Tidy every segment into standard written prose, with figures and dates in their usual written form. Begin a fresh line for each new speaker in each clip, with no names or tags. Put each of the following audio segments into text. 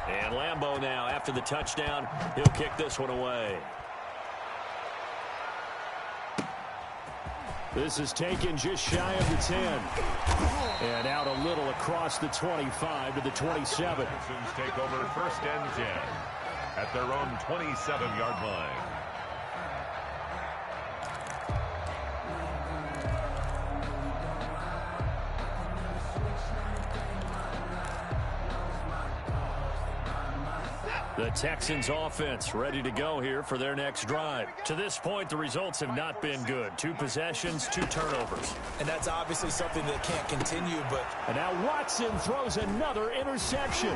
And Lambeau now, after the touchdown, he'll kick this one away. This is taken just shy of the 10. And out a little across the 25 to the 27.
Texans take over 1st and 10 at their own 27-yard line.
The Texans offense ready to go here for their next drive. To this point, the results have not been good. 2 possessions, 2 turnovers.
And that's obviously something that can't continue, but...
And now Watson throws another interception.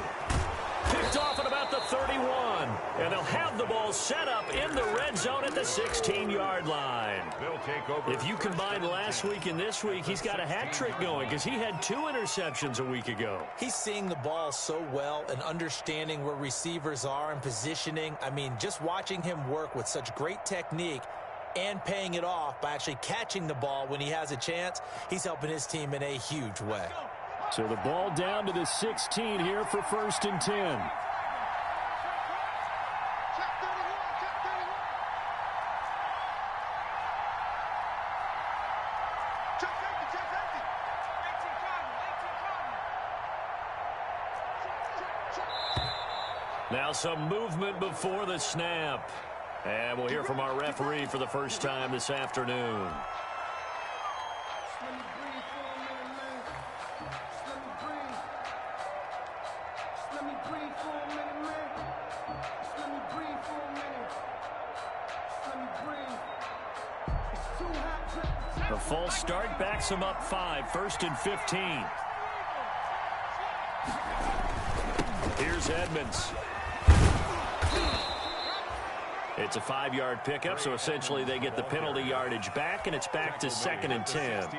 Picked off at about the 31. And they'll have the ball set up in the red zone at the 16-yard line.
They'll take over.
If you combine last week and this week, he's got a hat trick going because he had 2 interceptions a week ago.
He's seeing the ball so well and understanding where receivers are and positioning. I mean, just watching him work with such great technique and paying it off by actually catching the ball when he has a chance, he's helping his team in a huge way.
So the ball down to the 16 here for 1st and 10. Now some movement before the snap. And we'll hear from our referee for the first time this afternoon. The false start backs him up 5, 1st and 15. Here's Edmonds. It's a 5-yard pickup, so essentially they get the penalty yardage back, and it's back to 2nd and 10.
All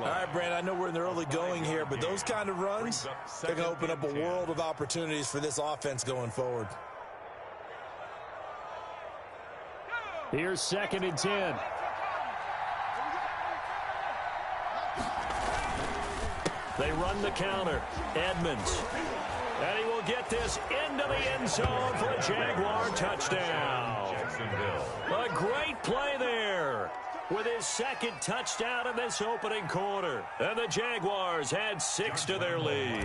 right, Brand, I know we're in the early going here, but those kind of runs, they're going to open up a world of opportunities for this offense going forward.
Here's 2nd and 10. They run the counter. Edmonds. And he will get this into the end zone for a Jaguar touchdown. A great play there with his 2nd touchdown in this opening quarter. And the Jaguars add 6 to their lead.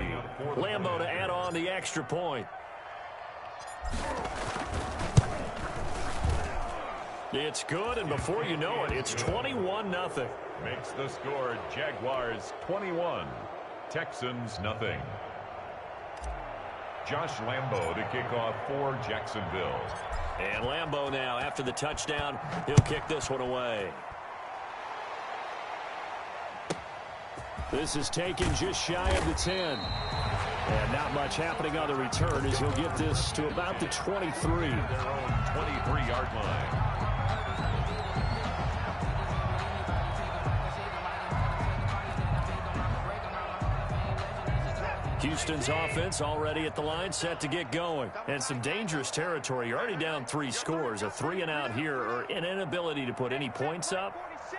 Lambeau to add on the extra point. It's good, and before you know it, it's 21-0.
Makes the score Jaguars 21, Texans nothing. Josh Lambeau to kick off for Jacksonville.
And Lambeau now, after the touchdown, he'll kick this one away. This is taken just shy of the 10. And not much happening on the return as he'll get this to about the 23.
Their own 23-yard line.
Houston's offense already at the line, set to get going. And some dangerous territory. You're already down 3 scores. A 3-and-out here, or an inability to put any points up.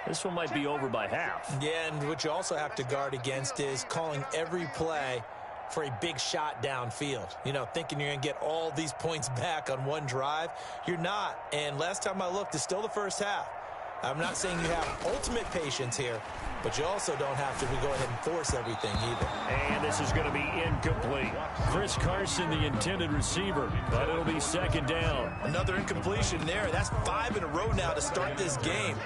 This one might be over by half.
Yeah, and what you also have to guard against is calling every play for a big shot downfield. You know, thinking you're going to get all these points back on one drive. You're not. And last time I looked, it's still the first half. I'm not saying you have ultimate patience here, but you also don't have to go ahead and force everything either.
And this is going to be incomplete. Chris Carson, the intended receiver, but it'll be 2nd down.
Another incompletion there. That's 5 in a row now to start this game.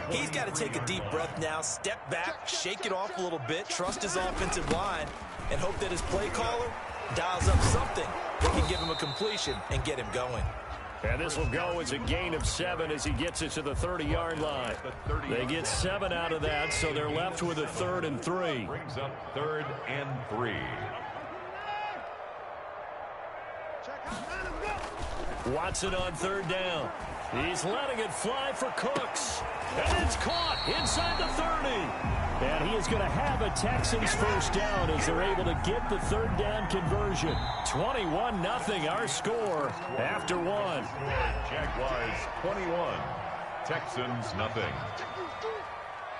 He's got to take a deep breath now, step back, shake it off a little bit, trust his offensive line, and hope that his play caller dials up something that can give him a completion and get him going.
And this will go as a gain of 7 as he gets it to the 30-yard line. They get 7 out of that, so they're left with a 3rd and 3.
Brings up 3rd and 3.
Watson on 3rd down. He's letting it fly for Cooks. And it's caught inside the 30. And he is going to have a Texans 1st down as they're able to get the 3rd down conversion. 21-0 our score after 1.
Jaguars 21, Texans nothing.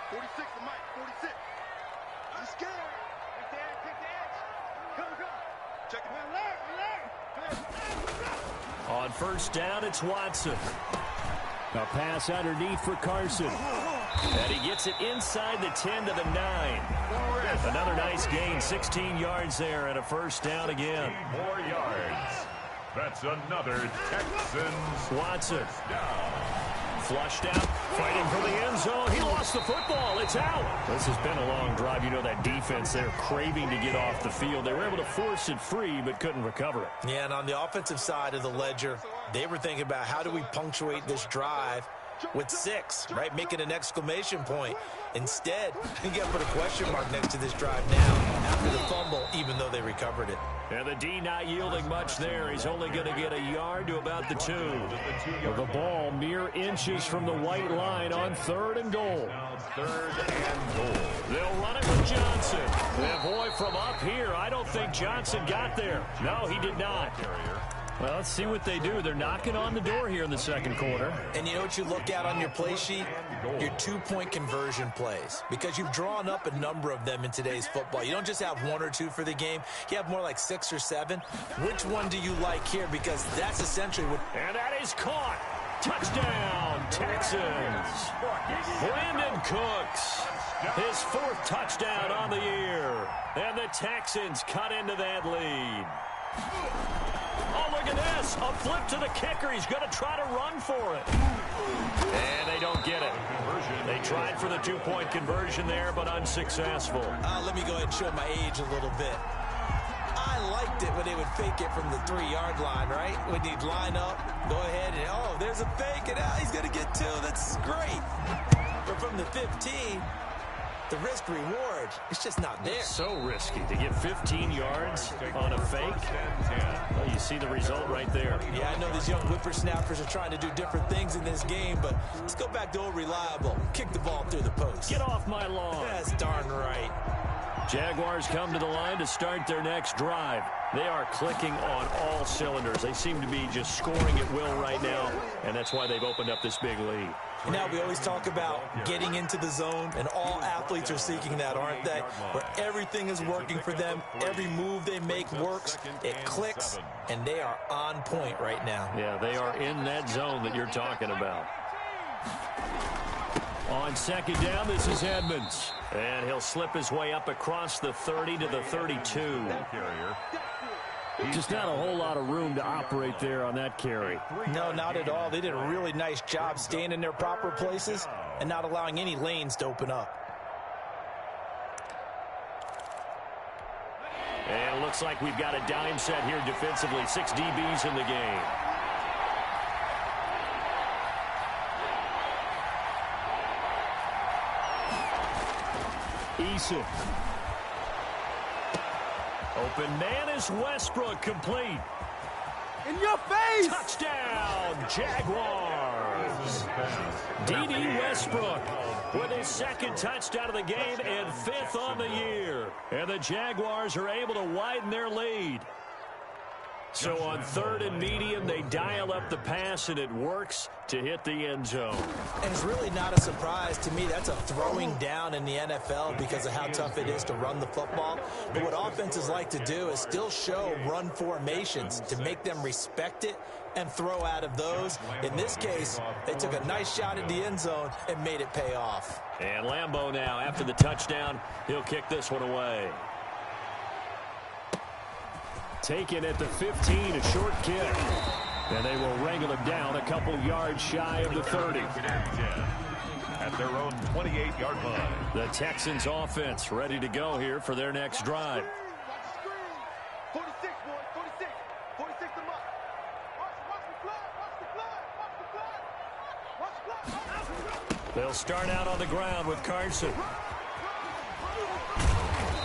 46 to Mike, 46. I'm scared. Take the edge. Come.
On first down, it's Watson. A pass underneath for Carson. And he gets it inside the 10 to the 9. Another nice gain, 16 yards there, and a first down again.
More yards. That's another Texans.
Watson. Flushed out, fighting for the end zone. He lost the football. It's out. This has been a long drive. You know that defense, they're craving to get off the field. They were able to force it free, but couldn't recover it.
Yeah, and on the offensive side of the ledger, they were thinking about how do we punctuate this drive with 6, right? Making an exclamation point. Instead, you got to put a question mark next to this drive now after the fumble, even though they recovered it.
And the D not yielding much there. He's only going to get a yard to about the 2. With the ball mere inches from the white line on 3rd and goal. They'll run it with Johnson. And boy, from up here, I don't think Johnson got there. No, he did not. Well, let's see what they do. They're knocking on the door here in the second quarter.
And you know what you look at on your play sheet? Your 2-point conversion plays. Because you've drawn up a number of them in today's football. You don't just have 1 or 2 for the game. You have more like 6 or 7. Which one do you like here? Because that's essentially what...
And that is caught. Touchdown, Texans. Brandon Cooks. His 4th touchdown on the year. And the Texans cut into that lead. Oh, look at this. A flip to the kicker. He's going to try to run for it. And they don't get it. They tried for the 2-point conversion there, but unsuccessful.
Let me go ahead and show my age a little bit. I liked it when they would fake it from the 3-yard line, right? When you'd line up, go ahead, and, oh, there's a fake, and he's going to get 2. That's great. But from the 15... the risk-reward, it's just not there.
So risky to get 15 yards on a fake. Well, you see the result right there.
Yeah, I know these young whippersnappers are trying to do different things in this game, but let's go back to old reliable. Kick the ball through the post.
Get off my lawn.
That's darn right.
Jaguars come to the line to start their next drive. They are clicking on all cylinders. They seem to be just scoring at will right now, and that's why they've opened up this big lead.
You know, we always talk about getting into the zone, and all athletes are seeking that, aren't they? Where everything is working for them, every move they make works, it clicks, and they are on point right now.
Yeah, they are in that zone that you're talking about. On second down, this is Edmonds. And he'll slip his way up across the 30 to the 32. Just not a whole lot of room to operate there on that carry.
No, not at all. They did a really nice job staying in their proper places and not allowing any lanes to open up.
And it looks like we've got a dime set here defensively. 6 DBs in the game. Eason. Open man is Westbrook, complete.
In your face!
Touchdown, Jaguars. D.D. Westbrook with his 2nd touchdown of the game and 5th on the year. And the Jaguars are able to widen their lead. So on 3rd and medium, they dial up the pass, and it works to hit the end zone.
And it's really not a surprise to me. That's a throwing down in the NFL because of how tough it is to run the football. But what offenses like to do is still show run formations to make them respect it and throw out of those. In this case, they took a nice shot at the end zone and made it pay off.
And Lambeau now, after the touchdown, he'll kick this one away. Taken at the 15, a short kick. And they will wrangle him down a couple yards shy of the 30.
At their own 28-yard line.
The Texans offense ready to go here for their next drive.
46, boys, 46. 46 them up. Watch the flag, watch the flag. Watch the flag.
They'll start out on the ground with Carson.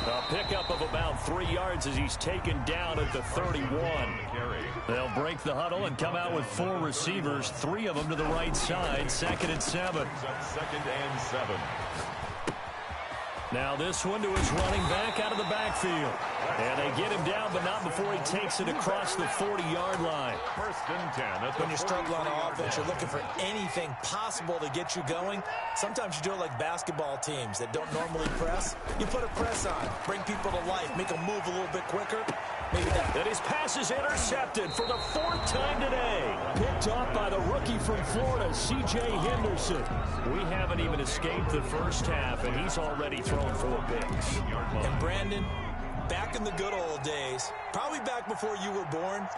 A pickup of about 3 yards as he's taken down at the 31. They'll break the huddle and come out with 4 receivers, 3 of them to the right side. 2nd and 7.
2nd and 7.
Now this one to his running back out of the backfield. And they get him down, but not before he takes it across the 40-yard line.
1st and 10.
When you struggle on offense, you're looking for anything possible to get you going. Sometimes you do it like basketball teams that don't normally press. You put a press on, bring people to life, make them move a little bit quicker. Maybe that.
And his pass is intercepted for the 4th time today. Picked off by the rookie from Florida, C.J. Henderson. We haven't even escaped the first half, and he's already thrown 4 picks.
And Brandon, back in the good old days, probably back before you were born,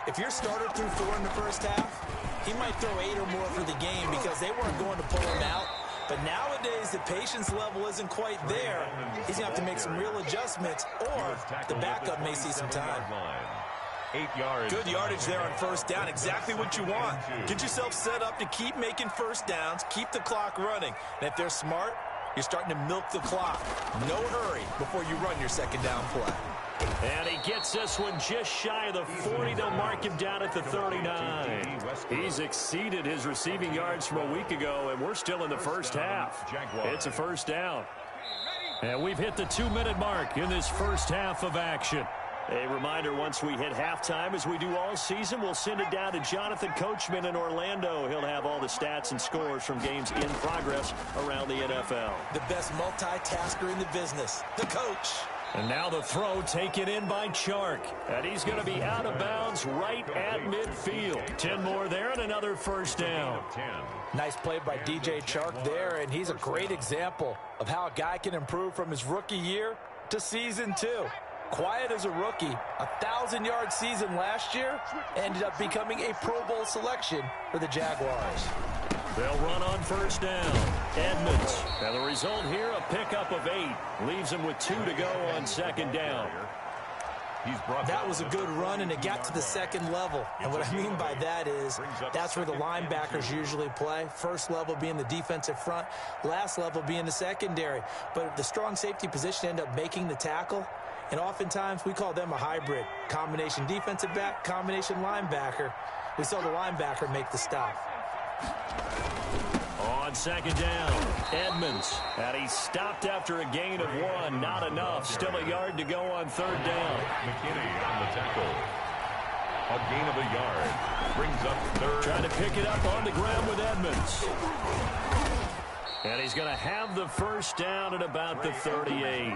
if your starter threw 4 in the first half, he might throw 8 or more for the game because they weren't going to pull him out. But nowadays, the patience level isn't quite there. He's going to have to make some real adjustments, or the backup may see some time.
8 yards.
Good yardage there on first down. Exactly what you want. Get yourself set up to keep making first downs, keep the clock running. And if they're smart, you're starting to milk the clock. No hurry before you run your second down play.
And he gets this one just shy of the 40. They'll mark him down at the 39. He's exceeded his receiving yards from a week ago, and we're still in the first half. It's a first down. And we've hit the 2-minute mark in this first half of action. A reminder, once we hit halftime, as we do all season, we'll send it down to Jonathan Coachman in Orlando. He'll have all the stats and scores from games in progress around the NFL.
The best multitasker in the business, the coach.
And now the throw taken in by Chark. And he's going to be out of bounds right at midfield. 10 more there and another first down.
Nice play by DJ Chark there, and he's a great example of how a guy can improve from his rookie year to season 2. Quiet as a rookie, 1,000-yard season last year, ended up becoming a Pro Bowl selection for the Jaguars.
They'll run on first down. Edmonds. And the result here, a pickup of 8. Leaves him with 2 to go on second down.
That was a good run, and it got to the second level. And what I mean by that is that's where the linebackers usually play. First level being the defensive front, last level being the secondary. But the strong safety position ended up making the tackle. And oftentimes we call them a hybrid. Combination defensive back, combination linebacker. We saw the linebacker make the stop.
On second down, Edmonds. And he stopped after a gain of 1. Not enough. Still a yard to go on third down.
McKinney on the tackle. A gain of a yard. Brings up third.
Trying to pick it up on the ground with Edmonds. And he's going to have the first down at about the 38.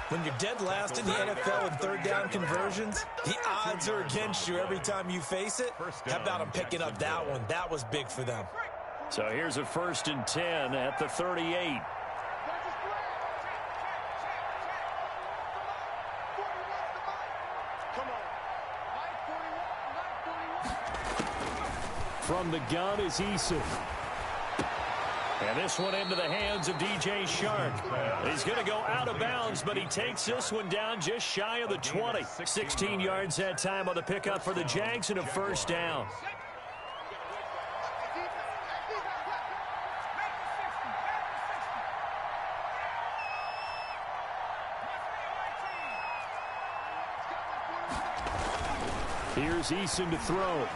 When you're dead last in the NFL in third down conversions, the odds are against you every time you face it. How about them picking up that one? That was big for them.
So here's a 1st and 10 at the 38. From the gun is Eason. And this one into the hands of DJ Chark. He's going to go out of bounds, but he takes this one down just shy of the 20. 16 yards that time on the pickup for the Jags and a first down. Here's Eason to throw.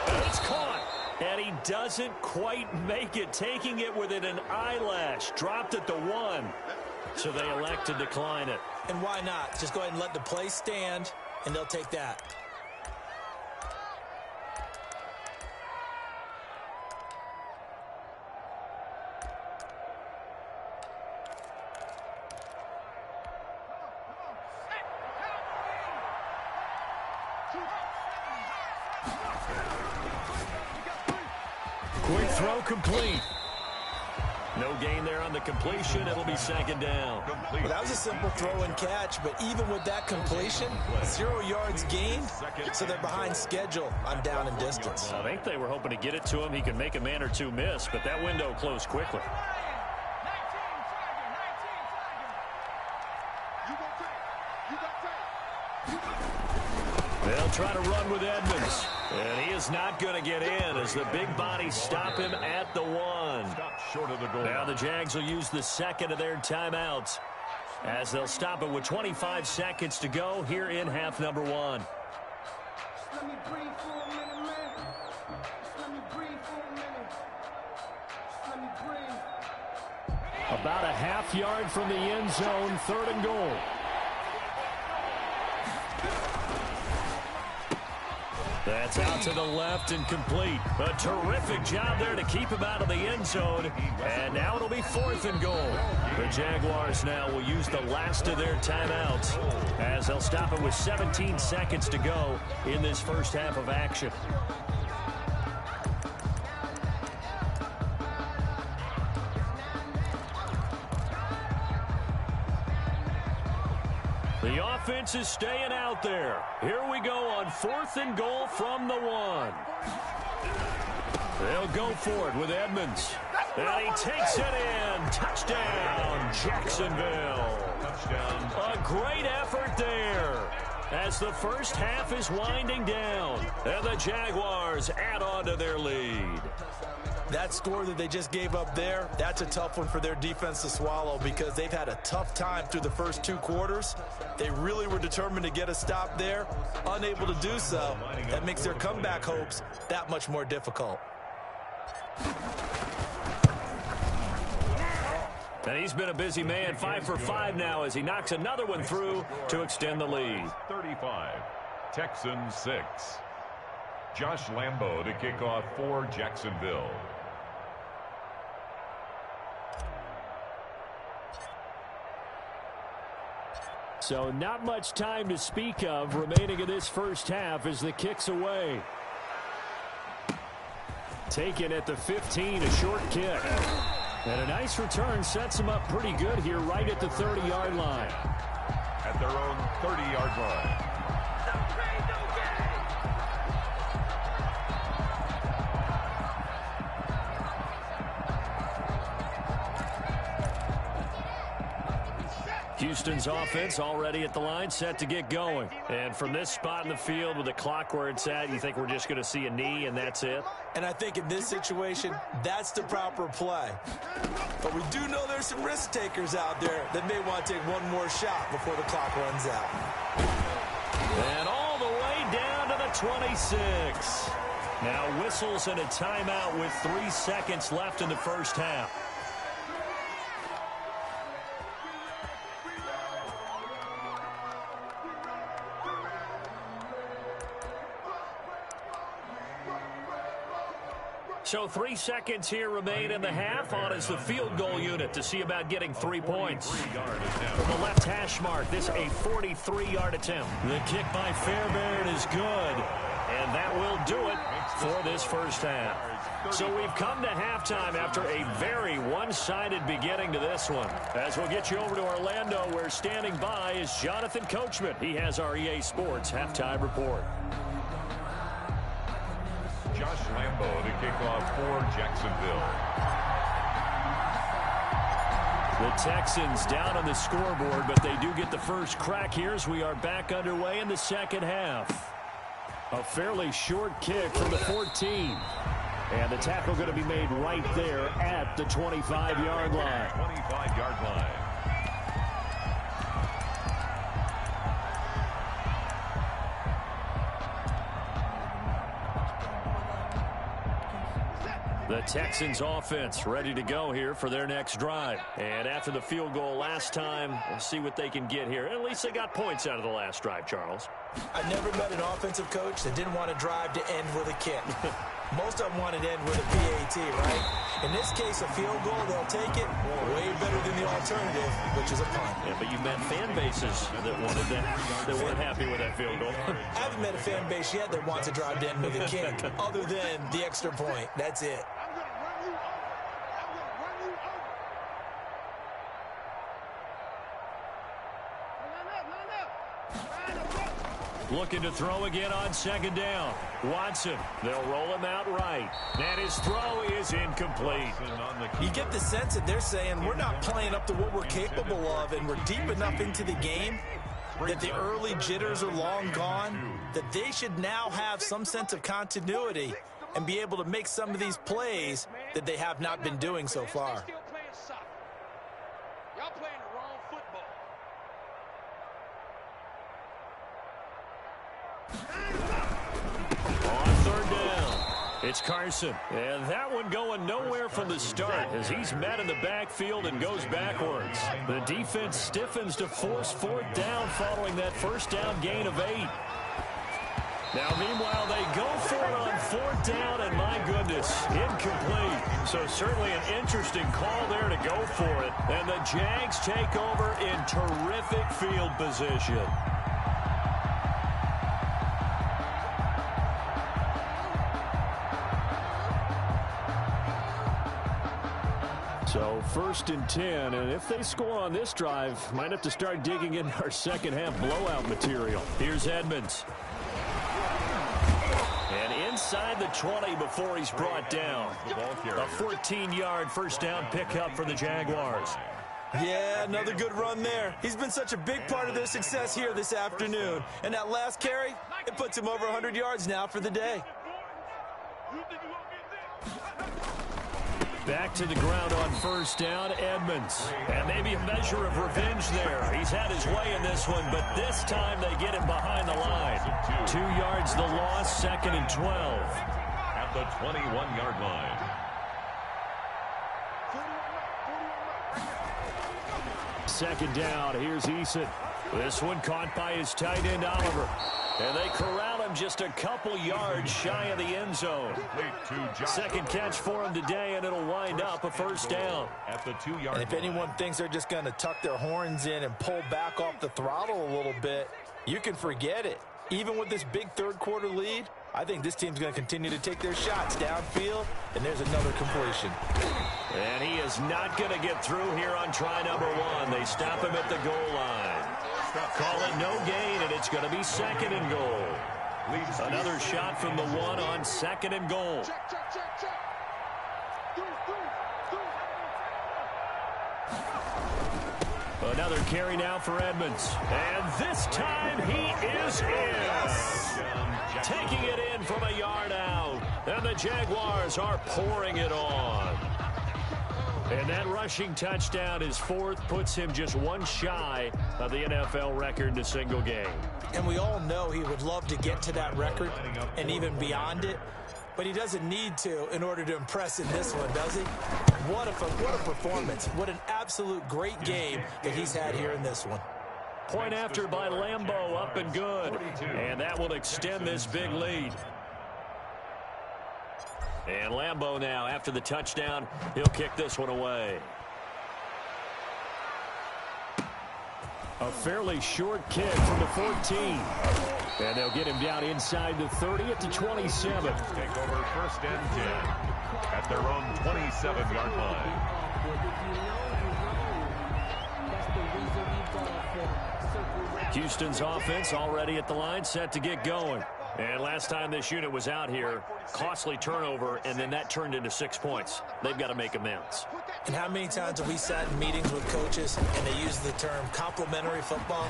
And it's caught. And he doesn't quite make it, taking it within an eyelash. Dropped at the 1. So they elect to decline it.
And why not? Just go ahead and let the play stand, and they'll take that.
Quick throw complete. No gain there on the completion. It'll be second down.
Well, that was a simple throw and catch, but even with that completion, 0 yards gained, so they're behind schedule on down and distance.
I think they were hoping to get it to him. He could make a man or two miss, but that window closed quickly. They'll try to run with Edmonds. And he is not going to get in as the big bodies stop him at the 1.
Short of the goal.
Now the Jags will use the second of their timeouts as they'll stop it with 25 seconds to go here in half number 1.
Let me breathe for a minute, man. Let me breathe for a minute. Let me breathe.
About a half yard from the end zone, 3rd and goal. That's out to the left and complete. A terrific job there to keep him out of the end zone. And now it'll be 4th and goal. The Jaguars now will use the last of their timeouts as they'll stop it with 17 seconds to go in this first half of action. The offense is staying out there. Here we go on 4th and goal from the 1. They'll go for it with Edmonds. And he takes it in. Touchdown, Jacksonville. Touchdown. A great effort there as the first half is winding down. And the Jaguars add on to their lead.
That score that they just gave up there, that's a tough one for their defense to swallow because they've had a tough time through the first 2 quarters. They really were determined to get a stop there, unable to do so. That makes their comeback hopes that much more difficult.
And he's been a busy man, 5 for 5 now as he knocks another one through to extend the lead.
35, Texans 6. Josh Lambo to kick off for Jacksonville.
So not much time to speak of remaining in this first half as the kick's away. Taken at the 15, a short kick. And a nice return sets them up pretty good here right at the 30-yard line.
At their own 30-yard line.
Houston's offense already at the line, set to get going. And from this spot in the field with the clock where it's at, you think we're just going to see a knee and that's it?
And I think in this situation, that's the proper play. But we do know there's some risk takers out there that may want to take one more shot before the clock runs out.
And all the way down to the 26. Now whistles and a timeout with 3 seconds left in the first half. So 3 seconds here remain in the half. On is the field goal unit to see about getting 3 points. From the left hash mark, this a 43-yard attempt. The kick by Fairbairn is good. And that will do it for this first half. So we've come to halftime after a very one-sided beginning to this one. As we'll get you over to Orlando, where standing by is Jonathan Coachman. He has our EA Sports halftime report.
Josh Lambo to kick off for Jacksonville.
The Texans down on the scoreboard, but they do get the first crack here as we are back underway in the second half. A fairly short kick from the 14. And the tackle going to be made right there at the 25-yard line.
25-yard line.
The Texans offense ready to go here for their next drive. And after the field goal last time, we'll see what they can get here. At least they got points out of the last drive, Charles.
I never met an offensive coach that didn't want to drive to end with a kick. Most of them want it to end with a PAT, right? In this case, a field goal, they'll take it way better than the alternative, which is a punt.
Yeah, but you met fan bases that wanted that, that weren't happy with that field goal.
I haven't met a fan base yet that wants to drive to end with a kick, other than the extra point. That's it.
Looking to throw again on second down. Watson, they'll roll him out right. And his throw is incomplete.
You get the sense that they're saying we're not playing up to what we're capable of, and we're deep enough into the game that the early jitters are long gone, that they should now have some sense of continuity and be able to make some of these plays that they have not been doing so far.
On third down, it's Carson. And that one going nowhere from the start as he's met in the backfield and goes backwards. The defense stiffens to force fourth down following that first down gain of 8. Now, meanwhile, they go for it on 4th down, and my goodness, incomplete. So certainly an interesting call there to go for it. And the Jags take over in terrific field position. So 1st and 10, and if they score on this drive, might have to start digging in our second half blowout material. Here's Edmonds. And inside the 20 before he's brought down. A 14-yard first down pickup for the Jaguars.
Yeah, another good run there. He's been such a big part of their success here this afternoon. And that last carry, it puts him over 100 yards now for the day.
Back to the ground on 1st down, Edmonds. And maybe a measure of revenge there. He's had his way in this one, but this time they get him behind the line. 2 yards the loss, 2nd and 12.
At the 21-yard line.
Second down, here's Eason. This one caught by his tight end, Oliver. And they corral him just a couple yards shy of the end zone. Second catch for him today, and it'll wind up a first down.
At the 2-yard line.
And if anyone thinks they're just going to tuck their horns in and pull back off the throttle a little bit, you can forget it. Even with this big third-quarter lead, I think this team's going to continue to take their shots downfield, and there's another completion.
And he is not going to get through here on try number 1. They stop him at the goal line. Call it no gain, and it's going to be 2nd and goal. Another shot from the 1 on 2nd and goal. Another carry now for Edmonds. And this time he is in. Taking it in from a yard out. And the Jaguars are pouring it on. And that rushing touchdown, his 4th, puts him just one shy of the NFL record in a single game.
And we all know he would love to get to that record and even beyond it, but he doesn't need to in order to impress in this one, does he? What a performance. What an absolute great game that he's had here in this one.
Point after by Lambeau, up and good. And that will extend this big lead. And Lambeau now, after the touchdown, he'll kick this one away. A fairly short kick from the 14. And they'll get him down inside the 30 at the 27.
Take over 1st and 10 at their own 27-yard line.
Houston's offense already at the line, set to get going. And last time this unit was out here, costly turnover, and then that turned into 6 points. They've got to make amends.
And how many times have we sat in meetings with coaches and they use the term complementary football?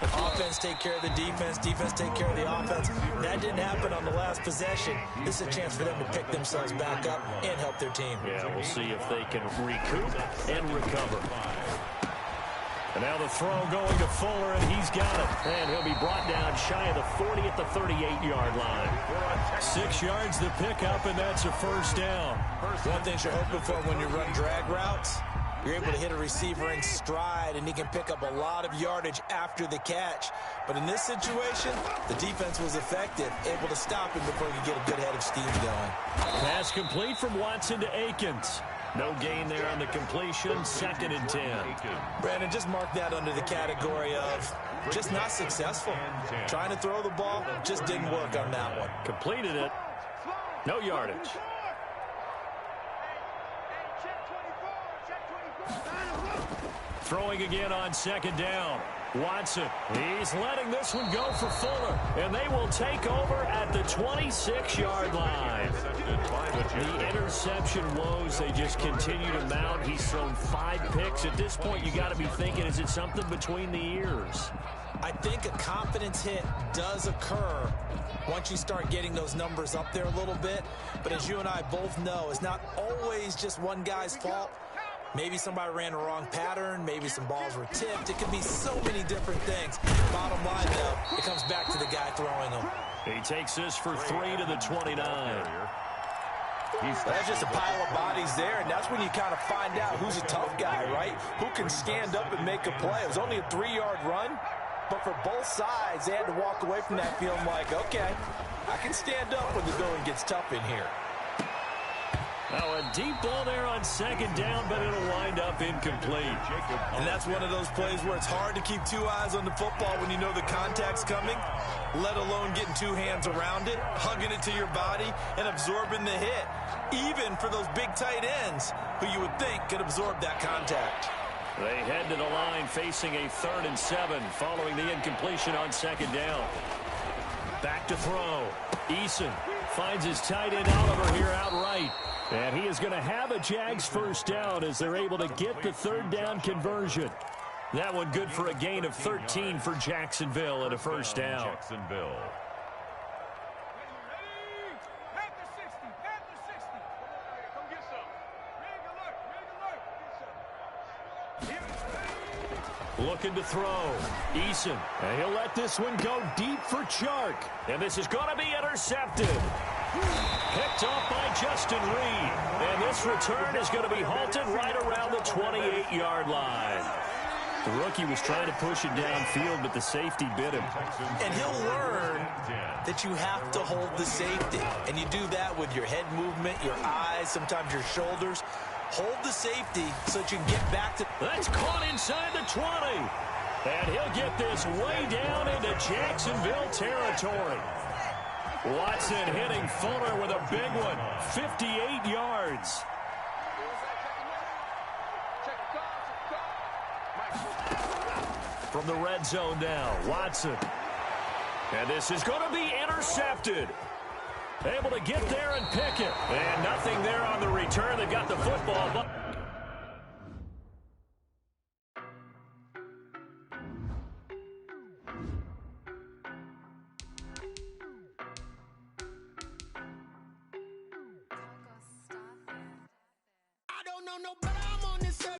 Offense take care of the defense, defense take care of the offense. That didn't happen on the last possession. This is a chance for them to pick themselves back up and help their team.
Yeah, we'll see if they can recoup and recover. And now the throw going to Fuller, and he's got it. And he'll be brought down shy of the 40 at the 38-yard line. 6 yards the pickup, and that's a first down.
One thing you're hoping for when you run drag routes, you're able to hit a receiver in stride, and he can pick up a lot of yardage after the catch. But in this situation, the defense was effective, able to stop him before he could get a good head of steam going.
Pass complete from Watson to Akins. No gain there on the completion, 2nd and 10.
Brandon, just mark that under the category of just not successful. Trying to throw the ball, just didn't work on that one.
Completed it. No yardage. Throwing again on 2nd down. Watson, he's letting this one go for Fuller, and they will take over at the 26-yard line. The interception woes, they just continue to mount. He's thrown 5 picks. At this point, you got to be thinking, is it something between the ears?
I think a confidence hit does occur once you start getting those numbers up there a little bit. But as you and I both know, it's not always just one guy's fault. Maybe somebody ran a wrong pattern. Maybe some balls were tipped. It could be so many different things. Bottom line, though, it comes back to the guy throwing them.
He takes this for 3 to the 29.
That's just a pile of bodies there, and that's when you kind of find out who's a tough guy, right? Who can stand up and make a play. It was only a 3-yard run, But for both sides, they had to walk away from that feeling like, okay, I can stand up when the going gets tough in here.
Now a deep ball there on second down, but it'll wind up incomplete.
And that's one of those plays where it's hard to keep two eyes on the football when you know the contact's coming, let alone getting two hands around it, hugging it to your body, and absorbing the hit, even for those big tight ends who you would think could absorb that contact.
They head to the line facing a 3rd and 7 following the incompletion on second down. Back to throw. Eason finds his tight end Oliver here outright. And he is going to have a Jags first down as they're able to get the 3rd down conversion. That one good for a gain of 13 for Jacksonville and a first down.
Jacksonville.
Looking to throw. Eason. And he'll let this one go deep for Chark. And this is going to be intercepted. Picked off by Justin Reed. And this return is going to be halted right around the 28-yard line. The rookie was trying to push it downfield, but the safety bit him.
And he'll learn that you have to hold the safety. And you do that with your head movement, your eyes, sometimes your shoulders. Hold the safety so that you can get back to...
That's caught inside the 20. And he'll get this way down into Jacksonville territory. Watson hitting Fuller with a big one. 58 yards. From the red zone now, Watson. And this is going to be intercepted. Able to get there and pick it. And nothing there on the return that got the football. But
I don't know nobody.